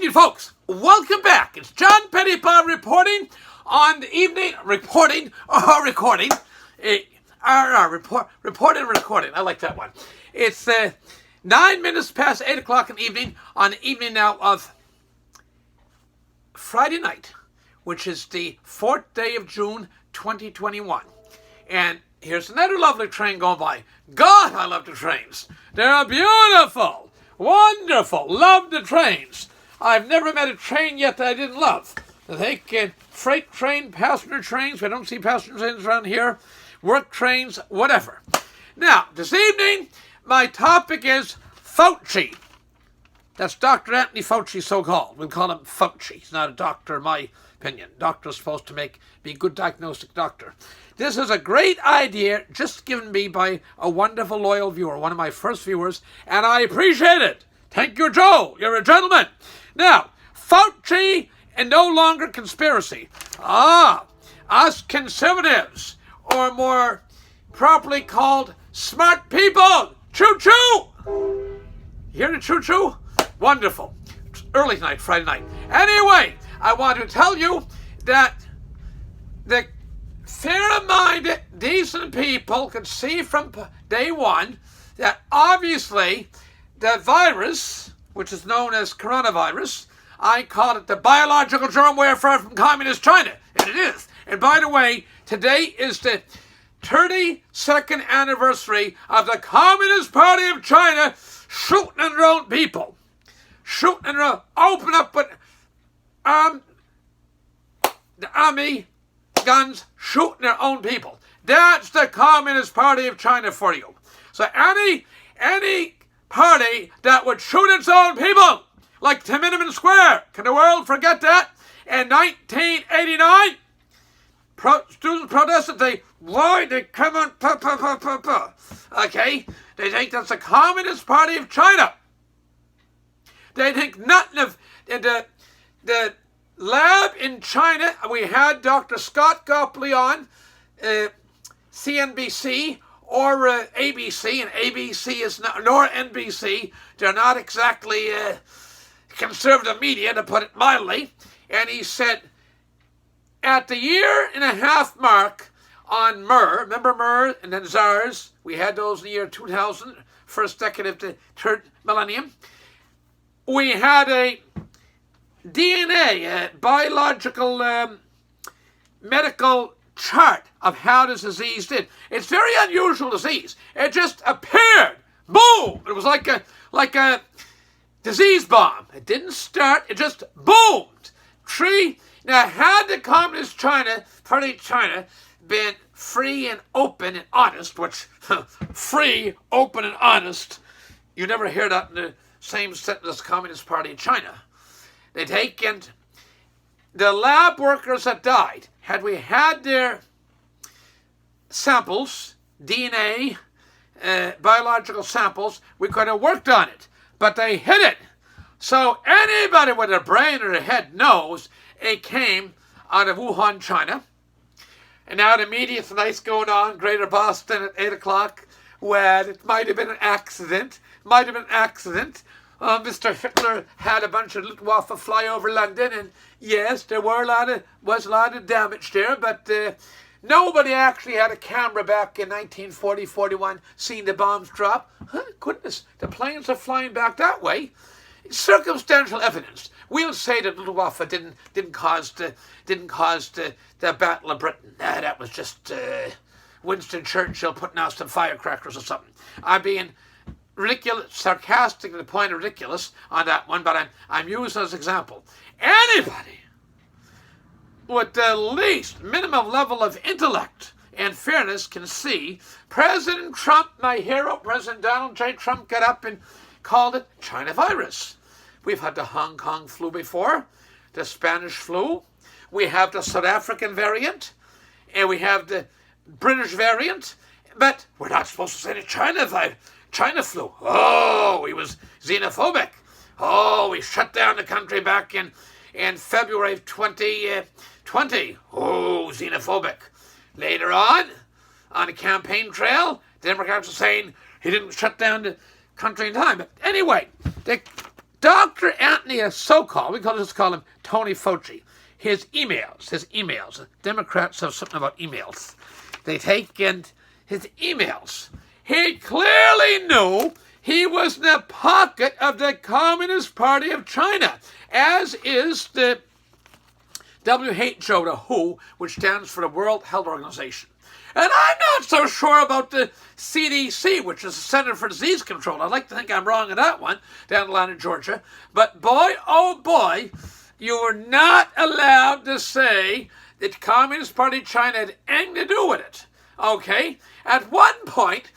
evening, folks. Welcome back. It's John Pettipas reporting on the evening, recording. Recording. I like that one. It's 9 minutes past 8 o'clock in the evening on the evening now of Friday night, which is the 4th day of June, 2021. And here's another lovely train going by. God, I love the trains. They're beautiful, wonderful. Love the trains. I've never met a train yet that I didn't love. They can freight train, passenger trains. We don't see passenger trains around here. Work trains, whatever. Now, this evening, my topic is Fauci. That's Dr. Anthony Fauci, so-called. We'll call him Fauci. He's not a doctor, in my opinion. Doctor's supposed to be a good diagnostic doctor. This is a great idea just given me by a wonderful, loyal viewer, one of my first viewers, and I appreciate it. Thank you, Joe. You're a gentleman. Now, Fauci and no longer conspiracy. Us conservatives, or more properly called smart people. Choo-choo! You hear the choo-choo? Wonderful. It's early tonight, Friday night. Anyway, I want to tell you that the fair-minded, decent people could see from day one that obviously the virus, which is known as coronavirus, I call it the biological germ warfare from communist China, and it is. And by the way, today is the 32nd anniversary of the Communist Party of China shooting at their own people. Shooting at their open up with the army guns, shooting their own people. That's the Communist Party of China for you. So any party that would shoot its own people, like Tiananmen Square, can the world forget that? In 1989, students protested. Why they come on, okay? They think that's the Communist Party of China. They think nothing of the lab in China. We had Dr. Scott Gopley on CNBC or ABC, and ABC is not, nor NBC. They're not exactly conservative media, to put it mildly. And he said, at the 1.5 year mark on MER, remember MER and then SARS, we had those in the year 2000, first decade of the third millennium. We had a DNA, a biological medical chart of how this disease did. It's very unusual disease. It just appeared. Boom! It was like a disease bomb. It didn't start, it just boomed. Now, had the Communist Party of China been free and open and honest, which free, open and honest, you never hear that in the same sentence as Communist Party of China. They taken the lab workers that died. Had we had their samples, DNA, biological samples, we could have worked on it. But they hid it. So anybody with a brain or a head knows it came out of Wuhan, China. And now the media tonight's going on, Greater Boston at 8 o'clock, where it might have been an accident. Mr. Hitler had a bunch of Luftwaffe fly over London, and yes, there was a lot of damage there, but nobody actually had a camera back in 1940-41 seeing the bombs drop. Goodness, the planes are flying back that way. Circumstantial evidence. We'll say that Luftwaffe didn't cause the Battle of Britain. That was just Winston Churchill putting out some firecrackers or something. I'm being ridiculous, sarcastic to the point of ridiculous on that one, but I'm using as an example. Anybody with the least minimum level of intellect and fairness can see President Trump, my hero, President Donald J. Trump, got up and called it China virus. We've had the Hong Kong flu before, the Spanish flu, we have the South African variant, and we have the British variant, but we're not supposed to say the China flu. Oh, he was xenophobic. Oh, we shut down the country back in February of 2020. Oh, xenophobic. Later on the campaign trail, the Democrats are saying he didn't shut down the country in time. But anyway, Dr. Anthony, so-called, we just call him Tony Fauci, his emails, Democrats have something about emails. They take in his emails. He clearly knew he was in the pocket of the Communist Party of China, as is the WHO, the WHO, which stands for the World Health Organization. And I'm not so sure about the CDC, which is the Center for Disease Control. I'd like to think I'm wrong on that one, down in Atlanta, Georgia. But boy, oh boy, you were not allowed to say that the Communist Party of China had anything to do with it. Okay? At one point,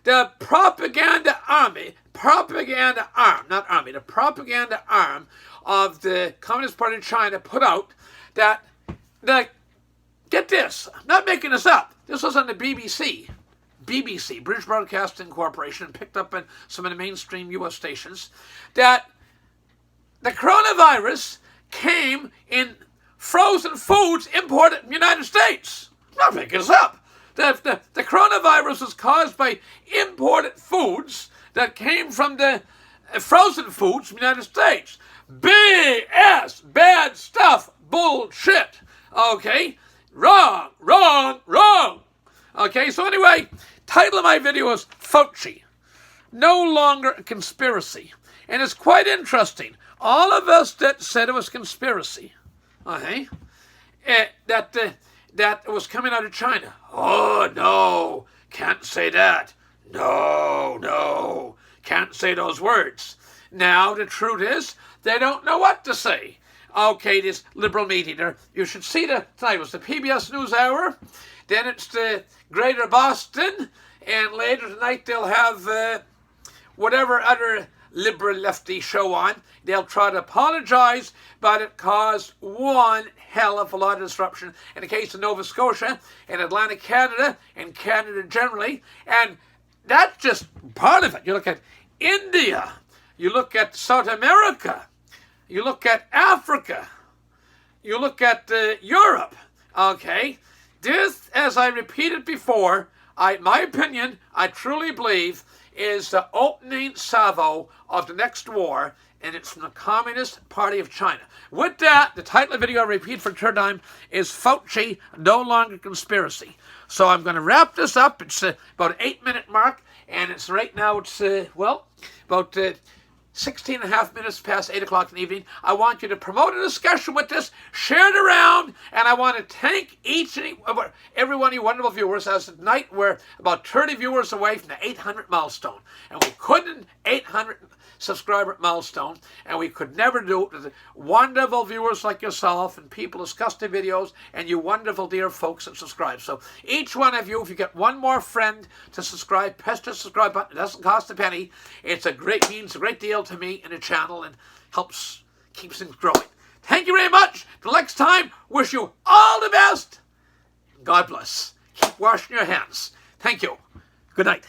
the propaganda arm of the Communist Party of China put out that get this, I'm not making this up. This was on the BBC, British Broadcasting Corporation, picked up in some of the mainstream U.S. stations, that the coronavirus came in frozen foods imported from the United States. I'm not making this up. The coronavirus was caused by imported foods that came from the frozen foods from the United States. BS, bad stuff, bullshit. Okay? Wrong. Okay, so anyway, title of my video is Fauci, no longer a conspiracy. And it's quite interesting. All of us that said it was conspiracy, okay, that it was coming out of China. Oh, no, can't say that. No, can't say those words. Now, the truth is, they don't know what to say. Okay, this liberal media there. You should see tonight it was the PBS NewsHour. Then it's the Greater Boston. And later tonight they'll have whatever other liberal lefty show on. They'll try to apologize, but it caused one hell of a lot of disruption in the case of Nova Scotia and Atlantic Canada and Canada generally. And that's just part of it. You look at India. You look at South America. You look at Africa. You look at Europe. Okay? This, as I repeated before, my opinion, I truly believe, is the opening salvo of the next war, and it's from the Communist Party of China. With that, the title of the video I repeat for the third time is Fauci, no longer conspiracy. So I'm going to wrap this up. It's about an 8-minute mark, and it's right now, it's, about 16 and a half minutes past 8 o'clock in the evening. I want you to promote a discussion with this, share it around, and I want to thank every one of you wonderful viewers. As of tonight, we're about 30 viewers away from the 800 milestone. And we couldn't 800 subscriber milestone, and we could never do it with the wonderful viewers like yourself and people discuss the videos, and you wonderful dear folks that subscribe. So each one of you, if you get one more friend to subscribe, press the subscribe button. It doesn't cost a penny. Means a great deal to me and the channel, and helps keep things growing. Thank you very much. Till next time, wish you all the best. God bless. Keep washing your hands. Thank you. Good night.